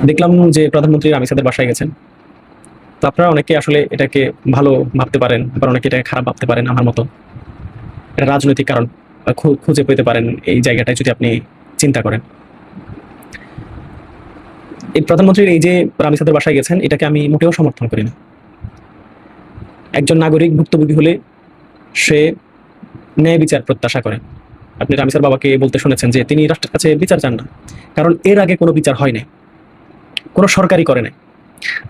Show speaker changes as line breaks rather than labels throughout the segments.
দেখলাম যে প্রধানমন্ত্রী রামিসাদের বাসায় গেছেন। তো আপনারা অনেকে আসলে এটাকে ভালো ভাবতে পারেন, আবার অনেকে এটাকে খারাপ ভাবতে পারেন আমার মতো। এটা রাজনৈতিক কারণ খুঁজে পেতে পারেন এই জায়গাটায় যদি আপনি চিন্তা করেন। এই প্রধানমন্ত্রীর এই যে রামিসাদের বাসায় গেছেন, এটাকে আমি মোটেও সমর্থন করি না। একজন নাগরিক ভুক্তভোগী হলে সে ন্যায় বিচার প্রত্যাশা করে। আপনি রামিসার বাবাকে বলতে শুনেছেন যে তিনি রাষ্ট্রের কাছে বিচার চান না, কারণ এর আগে কোনো বিচার হয় নাই, কোনো সরকারই করে নাই।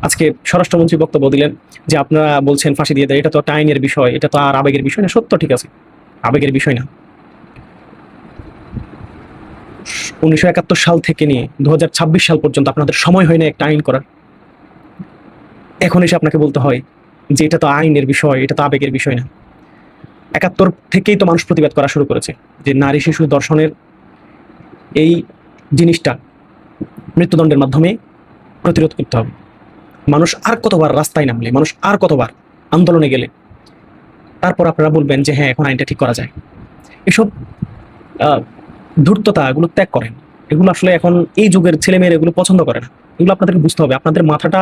আজকে স্বরাষ্ট্রমন্ত্রী বক্তব্য দিলেন যে আপনারা বলছেন ফাঁসি দিয়ে দেয়, এটা তো একটা আইনের বিষয়, এটা তো আর আবেগের বিষয় না। সত্য, ঠিক আছে, আবেগের বিষয় না। 1971 সাল থেকে নিয়ে 2026 সাল পর্যন্ত আপনাদের সময় হয় না একটা আইন করার। এখন এসে আপনাকে বলতে হয় যে এটা তো আইনের বিষয়, এটা তো আবেগের বিষয় না। 71 থেকেই তো মানুষ প্রতিবাদ করা শুরু করেছে যে নারী শিশু ধর্ষণের এই জিনিসটা মৃত্যুদণ্ডের মাধ্যমে প্রতিরোধ করতে হবে। মানুষ আর কতবার রাস্তায় নামলে, মানুষ আর কতবার আন্দোলনে গেলে তারপর আপনারা বলবেন যে হ্যাঁ এখন আইনটা ঠিক করা যায়। এসব ধূর্ততা এগুলো ত্যাগ করেন। এগুলো আসলে এখন এই যুগের ছেলেমেয়েরা এগুলো পছন্দ করে না। এগুলো আপনাদেরকে বুঝতে হবে। আপনাদের মাথাটা,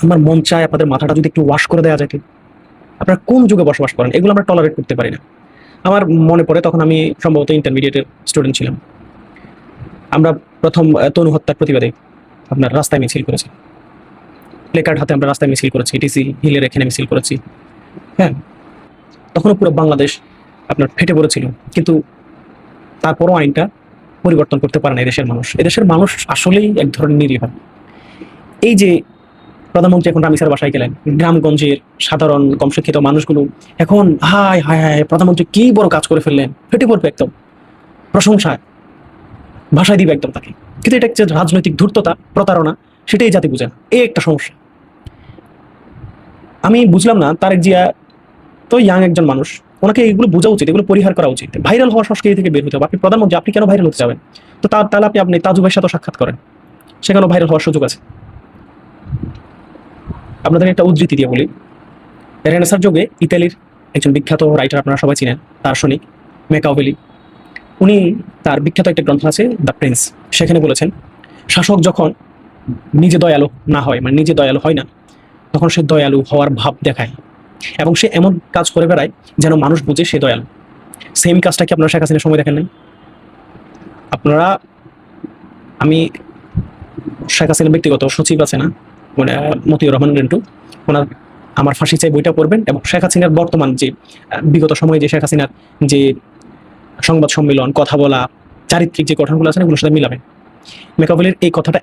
আমার মন চায় আপনাদের মাথাটা যদি একটু ওয়াশ করে দেওয়া যায়। আপনারা কোন যুগে বসবাস করেন? এগুলো আমরা টলারেট করতে পারি না। আমার মনে পড়ে তখন আমি সম্ভবত ইন্টারমিডিয়েটের স্টুডেন্ট ছিলাম। আমরা প্রথম তনু হত্যার প্রতিবাদে আপনার রাস্তায় মিছিল করেছি, প্লেকার্ড হাতে আমরা রাস্তায় মিছিল করেছি, টিসি হিলের এখানে মিছিল করেছি। হ্যাঁ, তখনও পুরো বাংলাদেশ আপনার ফেটে পড়েছিল, কিন্তু তারপরও আইনটা পরিবর্তন করতে পারে না এদেশের মানুষ। এদেশের মানুষ আসলেই এক ধরনের নিরীহ। এই যে প্রধানমন্ত্রী এখন রামিসার বাসায় গেলেন, গ্রামগঞ্জের সাধারণ কম শিক্ষিত মানুষগুলো এখন হায় হায় হায় প্রধানমন্ত্রী কি বড় কাজ করে ফেললেন, ফেটে পড়বে একদম, প্রশংসায় ভাষায় দিবে একদম তাকে। কিন্তু এটা যে রাজনৈতিক ধূর্ততা, প্রতারণা, সেটাই জাতি বুঝে না। এই একটা সমস্যা। আমি বুঝলাম না, তারেক জিয়া তো ইয়াং একজন মানুষ, ওনাকে এগুলো বোঝা উচিত, এগুলো পরিহার করা উচিত। ভাইরাল হওয়ার সংস্কৃতি থেকে বের হতে হবে। আপনি প্রধানমন্ত্রী, আপনি কেন ভাইরাল হতে যাবেন? তো তাহলে আপনি তাজুবের সাথে সাক্ষাৎ করেন, সেখানেও ভাইরাল হওয়ার সুযোগ আছে। আপনাদের একটা উদ্ধৃতি দিয়ে বলি, রেনেসার যুগে ইতালির একজন বিখ্যাত রাইটার, আপনারা সবাই চিনেন, দার্শনিক ম্যাকিয়াভেলি। উনি তার বিখ্যাত একটা গ্রন্থ আছে দ্য প্রিন্স, সেখানে বলেছেন শাসক যখন নিজে দয়ালু না হয়, মানে নিজে দয়ালু হয় না, তখন সে দয়ালু হওয়ার ভাব দেখায় এবং সে এমন কাজ করে বেড়ায় যেন মানুষ বুঝে সে দয়ালু। সেম কাজটা কি আপনারা শেখ হাসিনার সময় দেখেন নাই? আপনারা, আমি শেখ হাসিনার ব্যক্তিগত সচিব আছে না, মানে মতিউর রহমান রেন্টু, ওনার আমার ফাঁসি চাই বইটা পড়বেন এবং শেখ হাসিনার বর্তমান যে বিগত সময়ে যে শেখ হাসিনার যে সংবাদ সম্মেলন, কথা বলা, চারিত্রিক যে গঠনগুলো আছে এগুলোর সাথে মিলাবেন। ম্যাকিয়াভেলির এই কথাটা